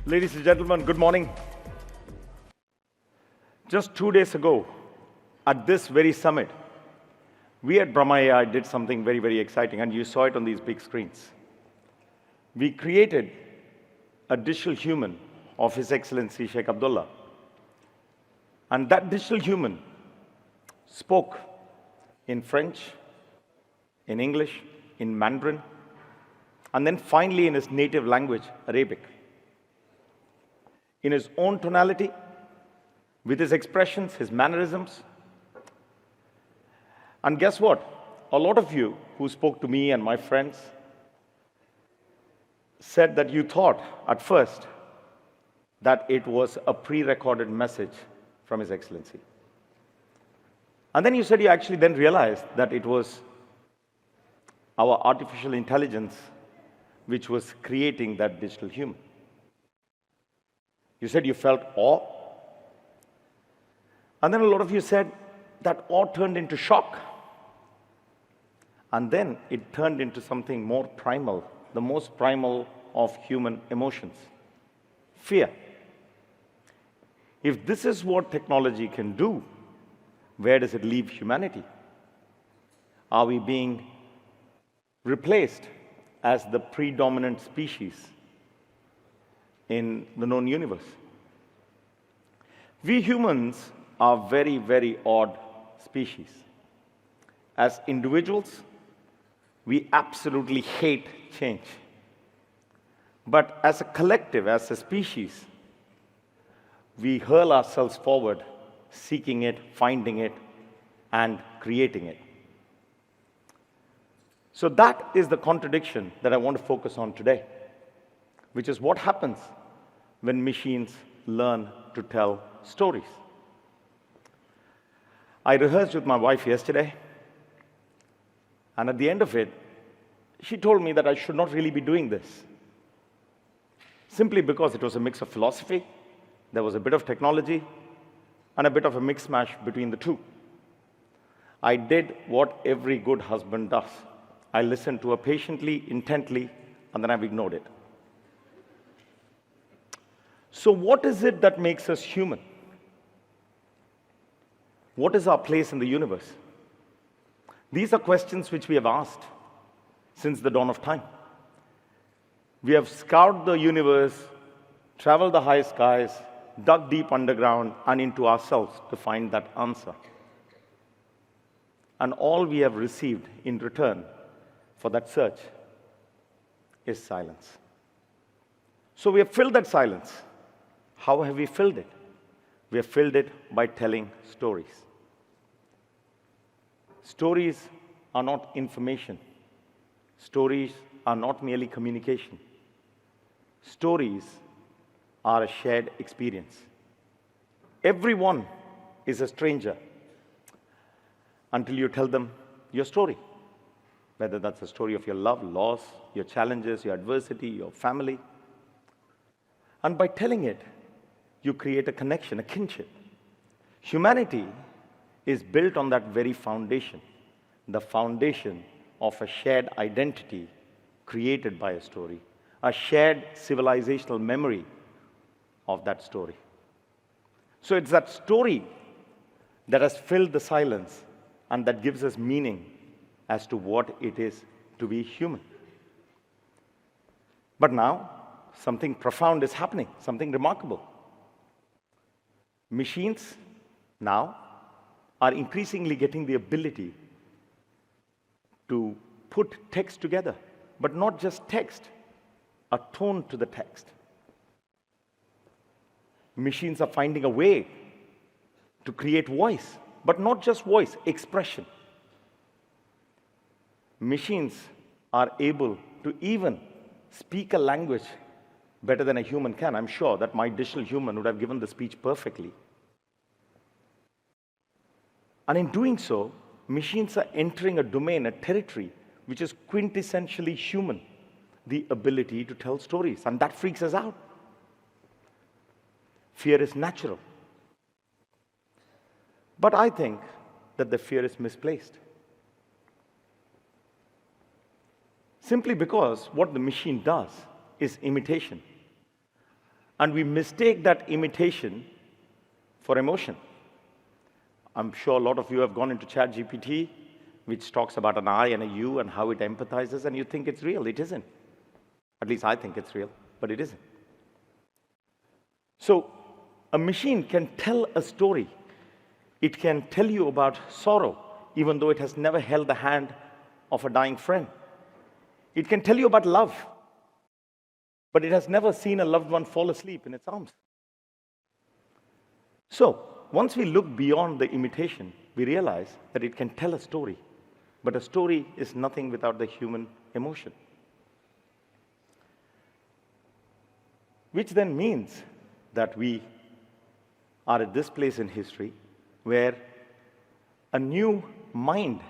Ladies and gentlemen, good morning. Just 2 days ago, at this very summit, we at BRAHMA AI did something very, very exciting, and you saw it on these big screens. We created a digital human of His Excellency Sheikh Abdullah. And that digital human spoke in French, in English, in Mandarin, and then finally in his native language, Arabic. In his own tonality, with his expressions, his mannerisms. And guess what? A lot of you who spoke to me and my friends said that you thought at first that it was a pre-recorded message from His Excellency. And then you said you actually then realized that it was our artificial intelligence which was creating that digital human. You said you felt awe. And then a lot of you said that awe turned into shock. And then it turned into something more primal, the most primal of human emotions, fear. If this is what technology can do, where does it leave humanity? Are we being replaced as the predominant species in the known universe? We humans are very, very odd species. As individuals, we absolutely hate change. But as a collective, as a species, we hurl ourselves forward, seeking it, finding it, and creating it. So that is the contradiction that I want to focus on today, which is what happens when machines learn to tell stories. I rehearsed with my wife yesterday, and at the end of it, she told me that I should not really be doing this, simply because it was a mix of philosophy, there was a bit of technology, and a bit of a mix-mash between the two. I did what every good husband does. I listened to her patiently, intently, and then I've ignored it. So what is it that makes us human? What is our place in the universe? These are questions which we have asked since the dawn of time. We have scoured the universe, traveled the high skies, dug deep underground and into ourselves to find that answer. And all we have received in return for that search is silence. So we have filled that silence. How have we filled it? We have filled it by telling stories. Stories are not information. Stories are not merely communication. Stories are a shared experience. Everyone is a stranger until you tell them your story, whether that's the story of your love, loss, your challenges, your adversity, your family. And by telling it, you create a connection, a kinship. Humanity is built on that very foundation, the foundation of a shared identity created by a story, a shared civilizational memory of that story. So it's that story that has filled the silence and that gives us meaning as to what it is to be human. But now, something profound is happening, something remarkable. Machines now are increasingly getting the ability to put text together, but not just text, a tone to the text. Machines are finding a way to create voice, but not just voice, expression. Machines are able to even speak a language better than a human can. I'm sure that my digital human would have given the speech perfectly. And in doing so, machines are entering a domain, a territory, which is quintessentially human, the ability to tell stories. And that freaks us out. Fear is natural. But I think that the fear is misplaced. Simply because what the machine does is imitation. And we mistake that imitation for emotion. I'm sure a lot of you have gone into ChatGPT, which talks about an I and a you and how it empathizes, and you think it's real. It isn't. At least I think it's real, but it isn't. So a machine can tell a story. It can tell you about sorrow, even though it has never held the hand of a dying friend. It can tell you about love, but it has never seen a loved one fall asleep in its arms. So once we look beyond the imitation, we realize that it can tell a story, but a story is nothing without the human emotion. Which then means that we are at this place in history where a new mind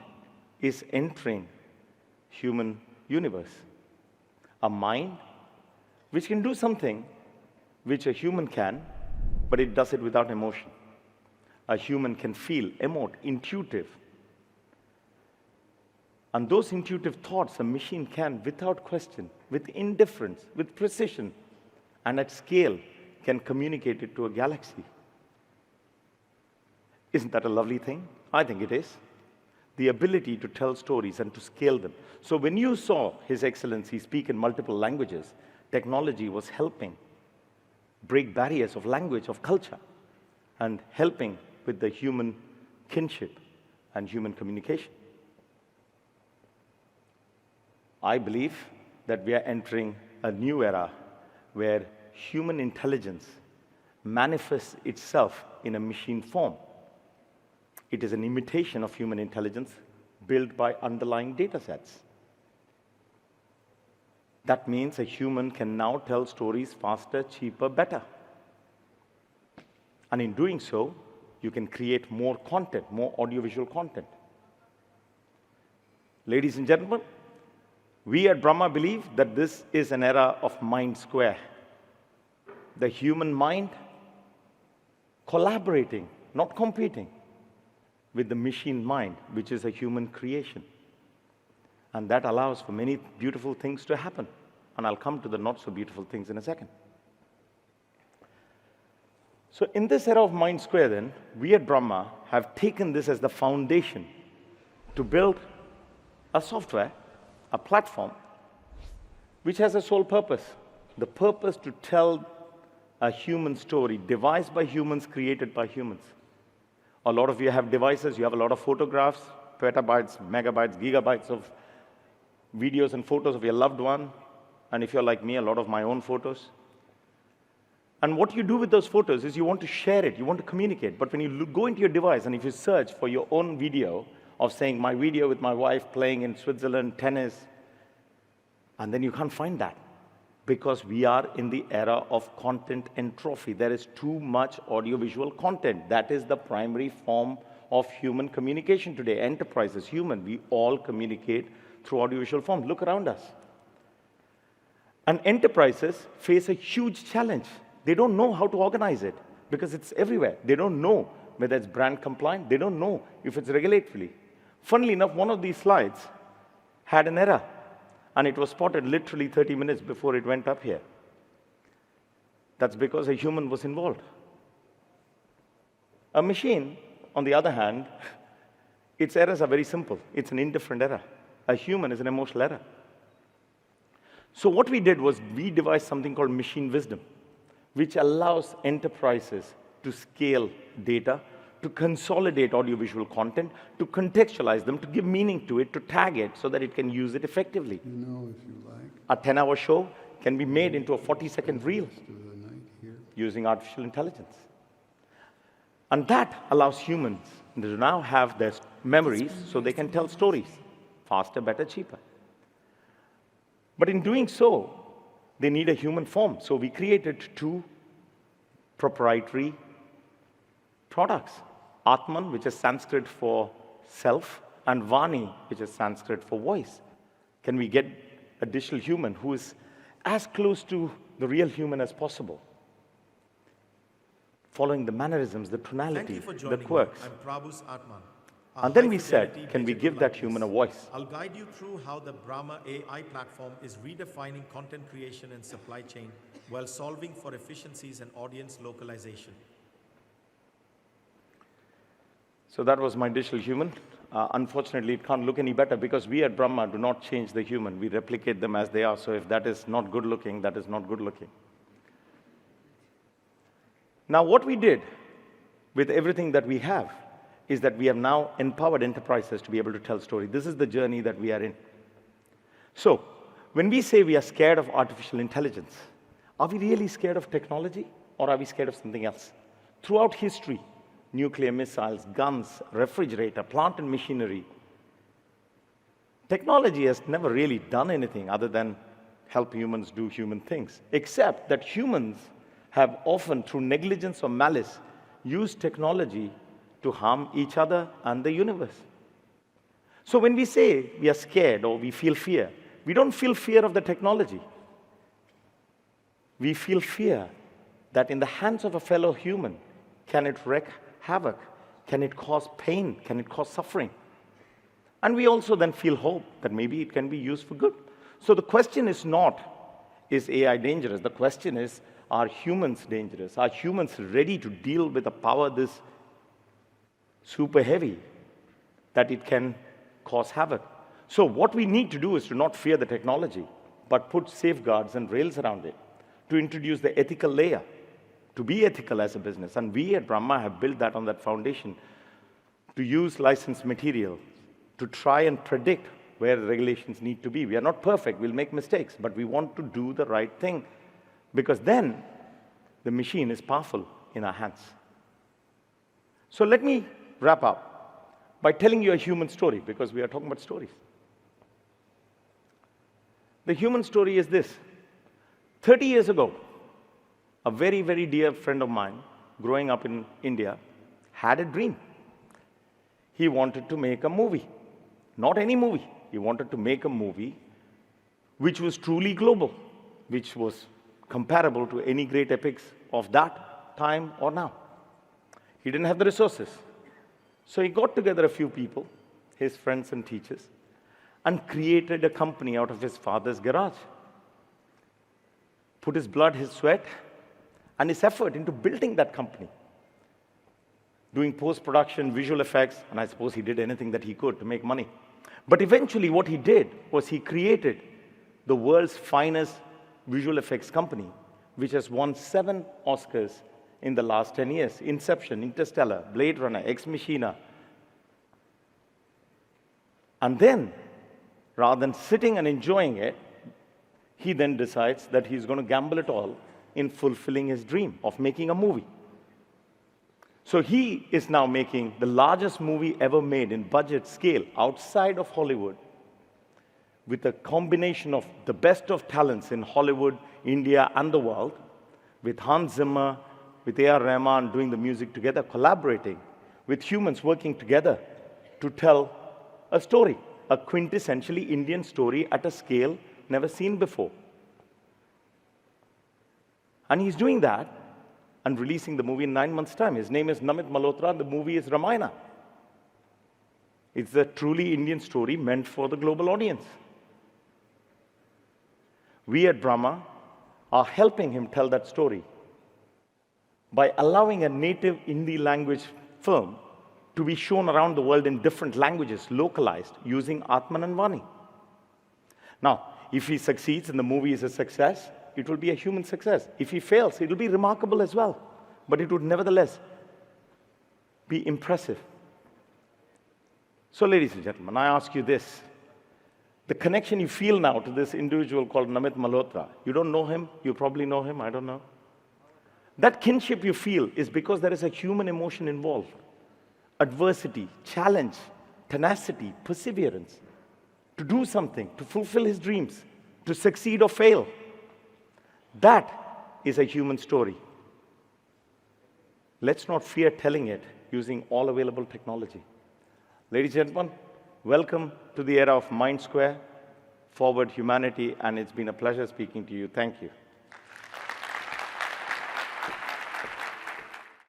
is entering human universe. A mind which can do something which a human can, but it does it without emotion. A human can feel, emote, intuitive. And those intuitive thoughts a machine can, without question, with indifference, with precision, and at scale, can communicate it to a galaxy. Isn't that a lovely thing? I think it is. The ability to tell stories and to scale them. So when you saw His Excellency speak in multiple languages, technology was helping break barriers of language, of culture, and helping with the human kinship and human communication. I believe that we are entering a new era where human intelligence manifests itself in a machine form. It is an imitation of human intelligence built by underlying data sets. That means a human can now tell stories faster, cheaper, better. And in doing so, you can create more content, more audiovisual content. Ladies and gentlemen, we at Brahma believe that this is an era of mind². The human mind collaborating, not competing, with the machine mind, which is a human creation. And that allows for many beautiful things to happen. And I'll come to the not so beautiful things in a second. So in this era of mind² then, we at Brahma have taken this as the foundation to build a software, a platform, which has a sole purpose. The purpose to tell a human story, devised by humans, created by humans. A lot of you have devices, you have a lot of photographs, petabytes, megabytes, gigabytes of videos and photos of your loved one. And if you're like me, a lot of my own photos. And what you do with those photos is you want to share it, you want to communicate. But when you go into your device and if you search for your own video of saying, my video with my wife playing in Switzerland, tennis, and then you can't find that because we are in the era of content entropy. There is too much audiovisual content. That is the primary form of human communication today. Enterprises, human, we all communicate through audiovisual form. Look around us. And enterprises face a huge challenge. They don't know how to organize it because it's everywhere. They don't know whether it's brand compliant. They don't know if it's regulatory. Funnily enough, one of these slides had an error, and it was spotted literally 30 minutes before it went up here. That's because a human was involved. A machine, on the other hand, its errors are very simple. It's an indifferent error. A human is an emotional error. So what we did was we devised something called machine wisdom, which allows enterprises to scale data, to consolidate audiovisual content, to contextualize them, to give meaning to it, to tag it so that it can use it effectively. You know, if you like. A 10-hour show can be made into a 40-second reel using artificial intelligence. And that allows humans to now have their memories so they can tell stories faster, better, cheaper. But in doing so, they need a human form. So we created two proprietary products. Atman, which is Sanskrit for self, and Vani, which is Sanskrit for voice. Can we get a digital human who is as close to the real human as possible? Following the mannerisms, the tonality, the quirks. I'm Prabhu's Atman. And then we said, can we give that human a voice? I'll guide you through how the BRAHMA AI platform is redefining content creation and supply chain while solving for efficiencies and audience localization. So that was my digital human. Unfortunately, it can't look any better because we at BRAHMA do not change the human. We replicate them as they are. So if that is not good looking, that is not good looking. Now, what we did with everything that we have is that we have now empowered enterprises to be able to tell stories. This is the journey that we are in. So when we say we are scared of artificial intelligence, are we really scared of technology or are we scared of something else? Throughout history, nuclear missiles, guns, refrigerator, plant and machinery, technology has never really done anything other than help humans do human things, except that humans have often, through negligence or malice, used technology to harm each other and the universe. So when we say we are scared or we feel fear, we don't feel fear of the technology. We feel fear that in the hands of a fellow human, can it wreak havoc? Can it cause pain? Can it cause suffering? And we also then feel hope that maybe it can be used for good. So the question is not, is AI dangerous? The question is, are humans dangerous? Are humans ready to deal with a power this super heavy that it can cause havoc? So what we need to do is to not fear the technology, but put safeguards and rails around it, to introduce the ethical layer, to be ethical as a business. And we at BRAHMA have built that on that foundation, to use licensed material, to try and predict where the regulations need to be. We are not perfect, we'll make mistakes, but we want to do the right thing, because then the machine is powerful in our hands. So let me wrap up by telling you a human story, because we are talking about stories. The human story is this. 30 years ago, a very, very dear friend of mine, growing up in India, had a dream. He wanted to make a movie. Not any movie. He wanted to make a movie which was truly global, which was comparable to any great epics of that time or now. He didn't have the resources. So he got together a few people, his friends and teachers, and created a company out of his father's garage. Put his blood, his sweat, and his effort into building that company. Doing post-production, visual effects, and I suppose he did anything that he could to make money. But eventually what he did was he created the world's finest visual effects company, which has won 7 Oscars in the last 10 years. Inception, Interstellar, Blade Runner, Ex Machina. And then, rather than sitting and enjoying it, he then decides that he's going to gamble it all in fulfilling his dream of making a movie. So he is now making the largest movie ever made in budget scale outside of Hollywood, with a combination of the best of talents in Hollywood, India, and the world, with Hans Zimmer, with A.R. Rahman doing the music together, collaborating, with humans working together to tell a story, a quintessentially Indian story at a scale never seen before. And he's doing that and releasing the movie in 9 months' time. His name is Namit Malhotra. The movie is Ramayana. It's a truly Indian story meant for the global audience. We at BRAHMA are helping him tell that story by allowing a native Hindi language film to be shown around the world in different languages, localized, using Atman and Vani. Now, if he succeeds and the movie is a success, it will be a human success. If he fails, it will be remarkable as well. But it would nevertheless be impressive. So, ladies and gentlemen, I ask you this. The connection you feel now to this individual called Namit Malhotra, you don't know him, you probably know him, I don't know. That kinship you feel is because there is a human emotion involved. Adversity, challenge, tenacity, perseverance. To do something, to fulfill his dreams, to succeed or fail. That is a human story. Let's not fear telling it using all available technology. Ladies and gentlemen, welcome to the era of Mind², forward humanity, and it's been a pleasure speaking to you. Thank you.